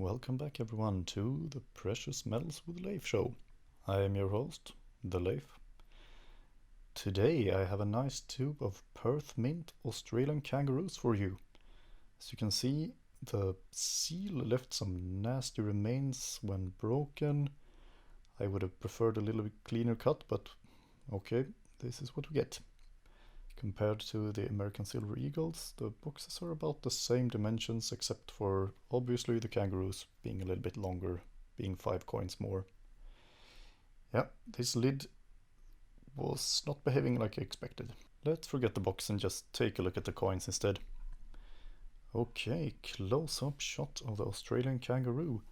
Welcome back everyone to the Precious Metals with Leif show. I am your host, the Leif. Today I have a nice tube of Perth Mint Australian Kangaroos for you. As you can see, the seal left some nasty remains when broken. I would have preferred a little bit cleaner cut, but okay, this is what we get. Compared to the American Silver Eagles, the boxes are about the same dimensions except for obviously the Kangaroos being a little bit longer, being 5 coins more. Yeah, this lid was not behaving like I expected. Let's forget the box and just take a look at the coins instead. Okay, close-up shot of the Australian Kangaroo.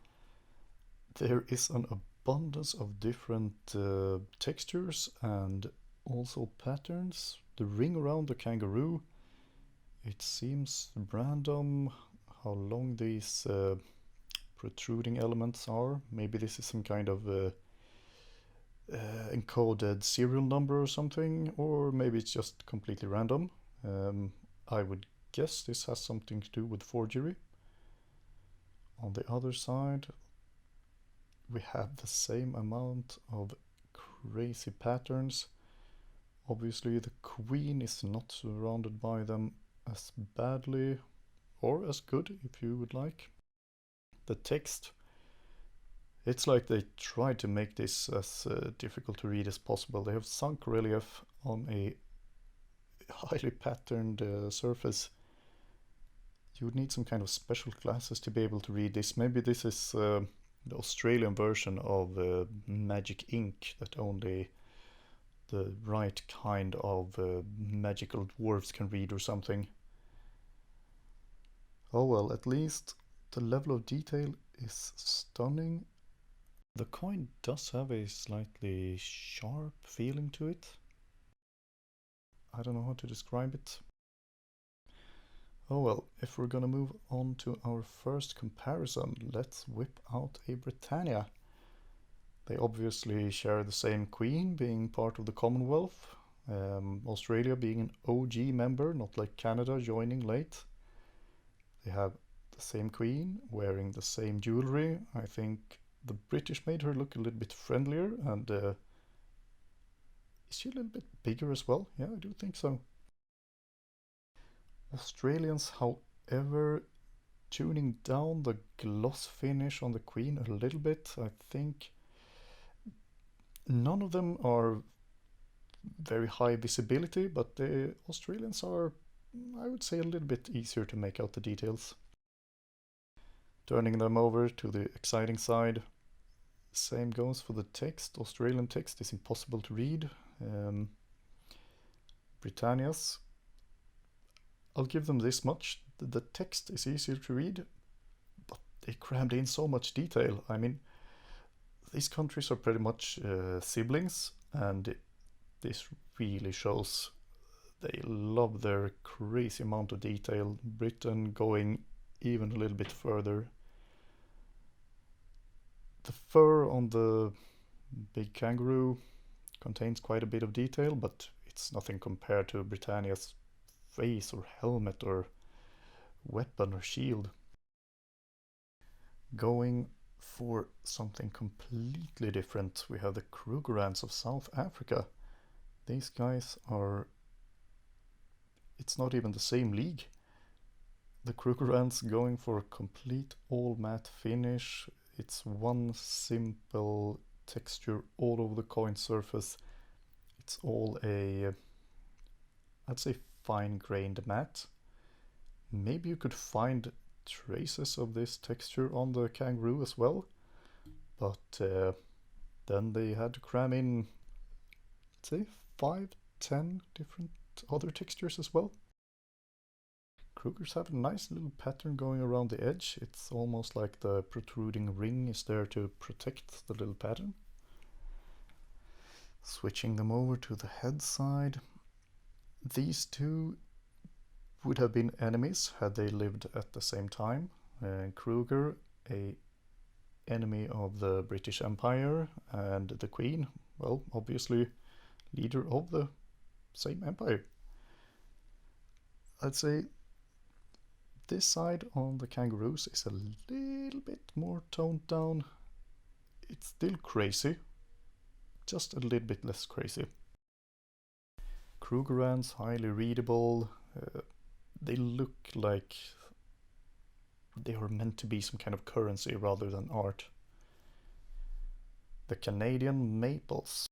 There is an abundance of different textures and also patterns. The ring around the kangaroo, it seems random how long these protruding elements are. Maybe this is some kind of encoded serial number or something, or maybe it's just completely random. I would guess this has something to do with forgery. On the other side, we have the same amount of crazy patterns. Obviously the queen is not surrounded by them as badly, or as good if you would like. The text, it's like they tried to make this as difficult to read as possible. They have sunk relief on a highly patterned surface. You would need some kind of special glasses to be able to read this. Maybe this is the Australian version of magic ink that only the right kind of magical dwarves can read or something. Oh well, at least the level of detail is stunning. The coin does have a slightly sharp feeling to it. I don't know how to describe it. Oh well, if we're gonna move on to our first comparison, let's whip out a Britannia. They obviously share the same queen, being part of the Commonwealth. Australia being an OG member, not like Canada joining late. They have the same queen, wearing the same jewelry. I think the British made her look a little bit friendlier, and is she a little bit bigger as well? Yeah, I do think so. Australians, however, tuning down the gloss finish on the queen a little bit. I think none of them are very high visibility, but the Australians are, I would say, a little bit easier to make out the details. Turning them over to the exciting side, same goes for the text. Australian text is impossible to read. Britannia's, I'll give them this much. The text is easier to read, but they crammed in so much detail. I mean, these countries are pretty much siblings, and this really shows they love their crazy amount of detail. Britain going even a little bit further. The fur on the big kangaroo contains quite a bit of detail, but it's nothing compared to Britannia's face or helmet or weapon or shield. Going for something completely different, we have the Krugerrands of South Africa. These guys are, it's not even the same league. The Krugerrands going for a complete all matte finish. It's one simple texture all over the coin surface. It's all a, I'd say, fine-grained matte. Maybe you could find traces of this texture on the kangaroo as well, but then they had to cram in, say, 5-10 different other textures as well. Krugers have a nice little pattern going around the edge. It's almost like the protruding ring is there to protect the little pattern. Switching them over to the head side. These two would have been enemies had they lived at the same time. Kruger, a enemy of the British Empire, and the Queen, well, obviously leader of the same empire. I'd say this side on the Kangaroos is a little bit more toned down. It's still crazy, just a little bit less crazy. Krugerrand's highly readable. They look like they are meant to be some kind of currency rather than art. The Canadian maples.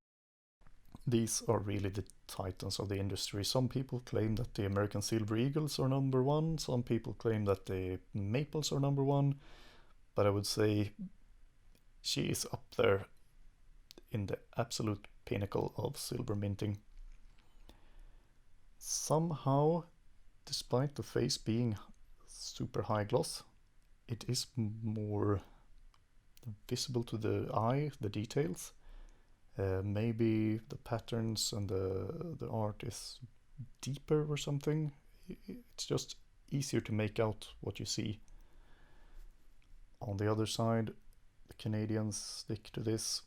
These are really the titans of the industry. Some people claim that the American silver eagles are number one. Some people claim that the maples are number one. But I would say she is up there in the absolute pinnacle of silver minting. Somehow, despite the face being super high gloss, it is more visible to the eye, the details. Maybe the patterns and the art is deeper or something. It's just easier to make out what you see. On the other side, the Canadians stick to this.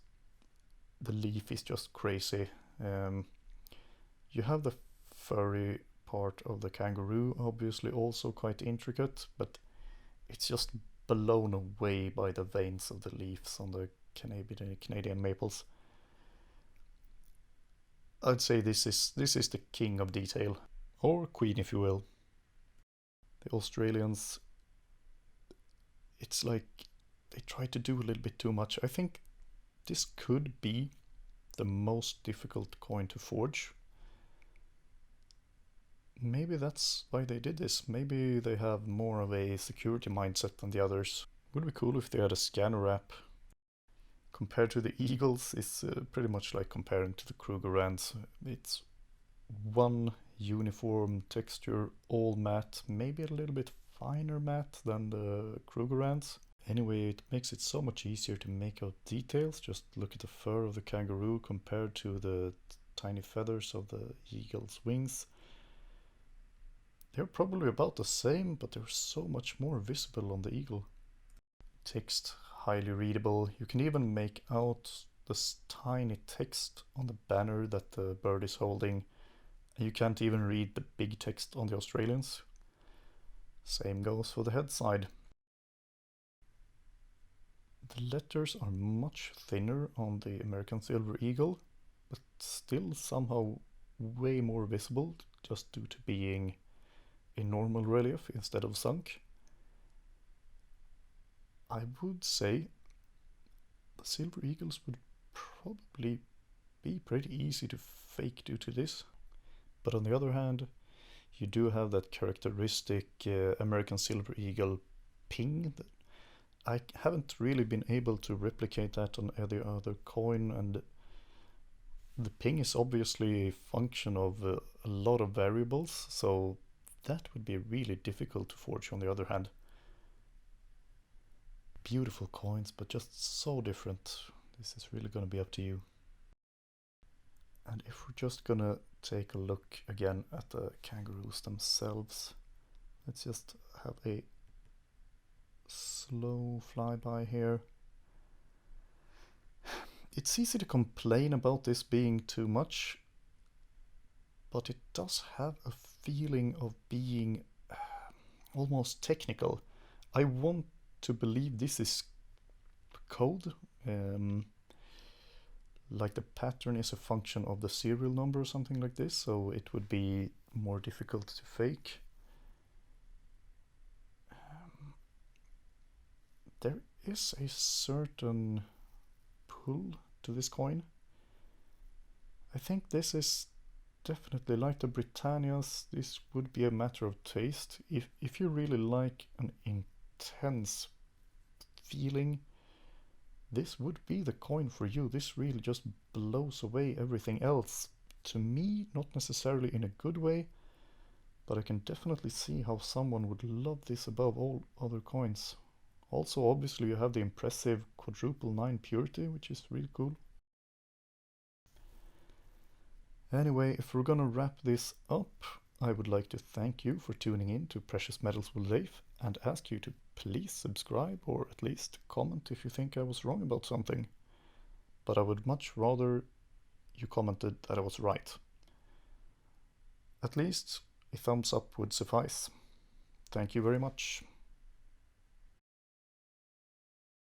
The leaf is just crazy. You have the furry part of the kangaroo, obviously also quite intricate, but it's just blown away by the veins of the leaves on the Canadian maples. I'd say this is the king of detail, or queen if you will. The Australians, it's like they try to do a little bit too much. I think this could be the most difficult coin to forge. Maybe that's why they did this. Maybe they have more of a security mindset than the others. Would be cool if they had a scanner wrap. Compared to the eagles, it's pretty much like comparing to the Krugerrands. It's one uniform texture, all matte, maybe a little bit finer matte than the Krugerrands. Anyway, it makes it so much easier to make out details. Just look at the fur of the kangaroo compared to the tiny feathers of the eagle's wings. They're probably about the same, but they're so much more visible on the eagle. Text, highly readable. You can even make out this tiny text on the banner that the bird is holding. And you can't even read the big text on the Australians. Same goes for the head side. The letters are much thinner on the American Silver Eagle, but still somehow way more visible, just due to being in normal relief instead of sunk. I would say the Silver Eagles would probably be pretty easy to fake due to this. But on the other hand, you do have that characteristic American Silver Eagle ping. I haven't really been able to replicate that on any other coin, and the ping is obviously a function of a lot of variables, so that would be really difficult to forge on the other hand. Beautiful coins, but just so different. This is really going to be up to you. And if we're just gonna take a look again at the kangaroos themselves, let's just have a slow flyby here. It's easy to complain about this being too much, but it does have a feeling of being almost technical. I want to believe this is code, like the pattern is a function of the serial number or something like this, so it would be more difficult to fake. There is a certain pull to this coin. I think this is definitely like the Britannias. This would be a matter of taste. If you really like an intense feeling, this would be the coin for you. This really just blows away everything else. To me, not necessarily in a good way, but I can definitely see how someone would love this above all other coins. Also, obviously, you have the impressive quadruple 9 purity, which is really cool. Anyway, if we're gonna wrap this up, I would like to thank you for tuning in to Precious Metals with Leif and ask you to please subscribe or at least comment if you think I was wrong about something. But I would much rather you commented that I was right. At least a thumbs up would suffice. Thank you very much.